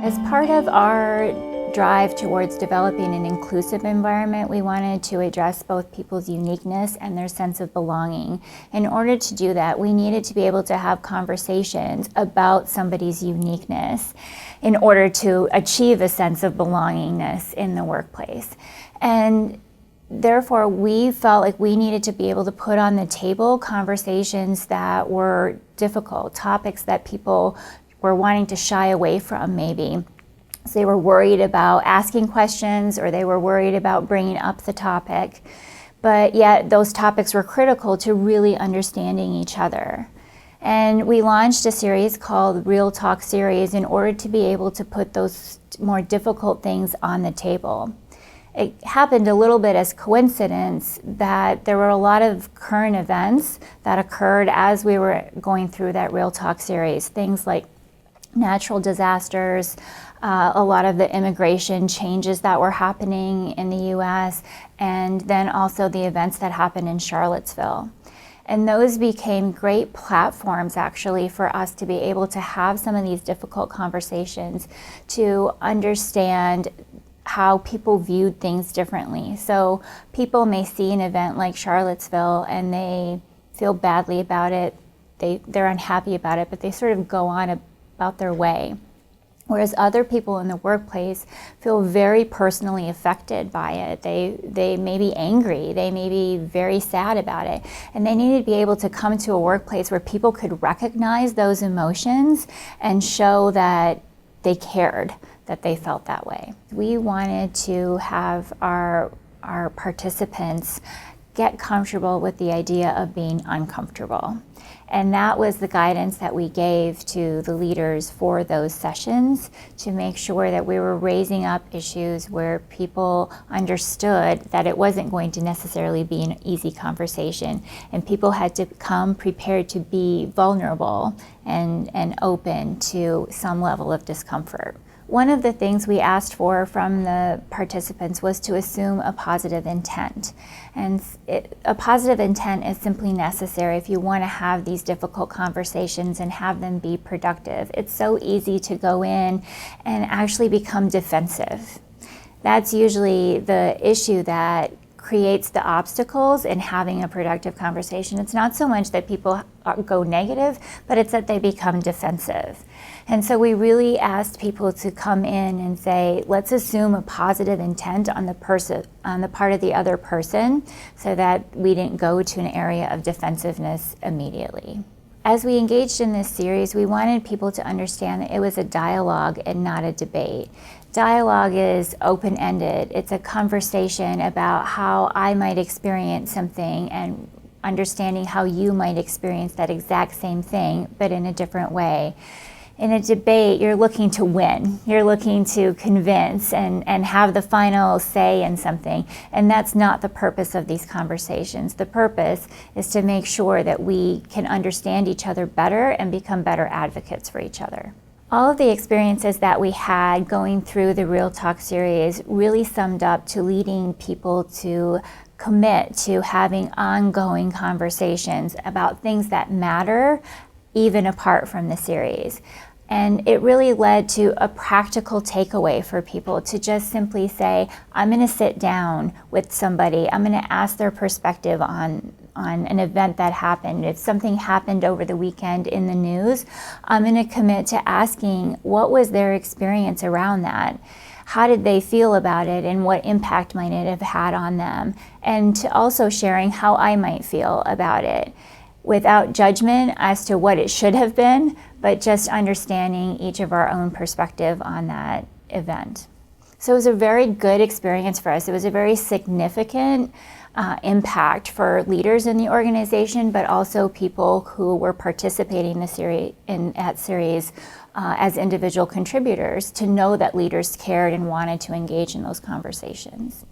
As part of our drive towards developing an inclusive environment, we wanted to address both people's uniqueness and their sense of belonging. In order to do that, we needed to be able to have conversations about somebody's uniqueness in order to achieve a sense of belongingness in the workplace. And therefore, we felt like we needed to be able to put on the table conversations that were difficult, topics that people were wanting to shy away from maybe. So they were worried about asking questions, or they were worried about bringing up the topic, but yet those topics were critical to really understanding each other. And we launched a series called RealTalk series in order to be able to put those more difficult things on the table. It happened a little bit as coincidence that there were a lot of current events that occurred as we were going through that RealTalk series, things like natural disasters, a lot of the immigration changes that were happening in the US, and then also the events that happened in Charlottesville. And those became great platforms actually for us to be able to have some of these difficult conversations, to understand how people viewed things differently. So people may see an event like Charlottesville and they feel badly about it, they're unhappy about it, but they sort of go on about their way. Whereas other people in the workplace feel very personally affected by it. They may be angry, they may be very sad about it, and they need to be able to come to a workplace where people could recognize those emotions and show that they cared, that they felt that way. We wanted to have our participants get comfortable with the idea of being uncomfortable. And that was the guidance that we gave to the leaders for those sessions, to make sure that we were raising up issues where people understood that it wasn't going to necessarily be an easy conversation, and people had to come prepared to be vulnerable and open to some level of discomfort. One of the things we asked for from the participants was to assume a positive intent. And a positive intent is simply necessary if you want to have these difficult conversations and have them be productive. It's so easy to go in and actually become defensive. That's usually the issue that creates the obstacles in having a productive conversation. It's not so much that people go negative, but it's that they become defensive. And so we really asked people to come in and say, let's assume a positive intent on the part of the other person, so that we didn't go to an area of defensiveness immediately. As we engaged in this series, we wanted people to understand that it was a dialogue and not a debate. Dialogue is open-ended. It's a conversation about how I might experience something and understanding how you might experience that exact same thing, but in a different way. In a debate, you're looking to win. You're looking to convince and have the final say in something. And that's not the purpose of these conversations. The purpose is to make sure that we can understand each other better and become better advocates for each other. All of the experiences that we had going through the RealTalk series really summed up to leading people to commit to having ongoing conversations about things that matter, even apart from the series. And it really led to a practical takeaway for people to just simply say, I'm going to sit down with somebody, I'm going to ask their perspective on an event that happened. If something happened over the weekend in the news, I'm going to commit to asking what was their experience around that. How did they feel about it, and what impact might it have had on them? And to also sharing how I might feel about it, without judgment as to what it should have been, but just understanding each of our own perspective on that event. So it was a very good experience for us. It was a very significant impact for leaders in the organization, but also people who were participating in that series as individual contributors, to know that leaders cared and wanted to engage in those conversations.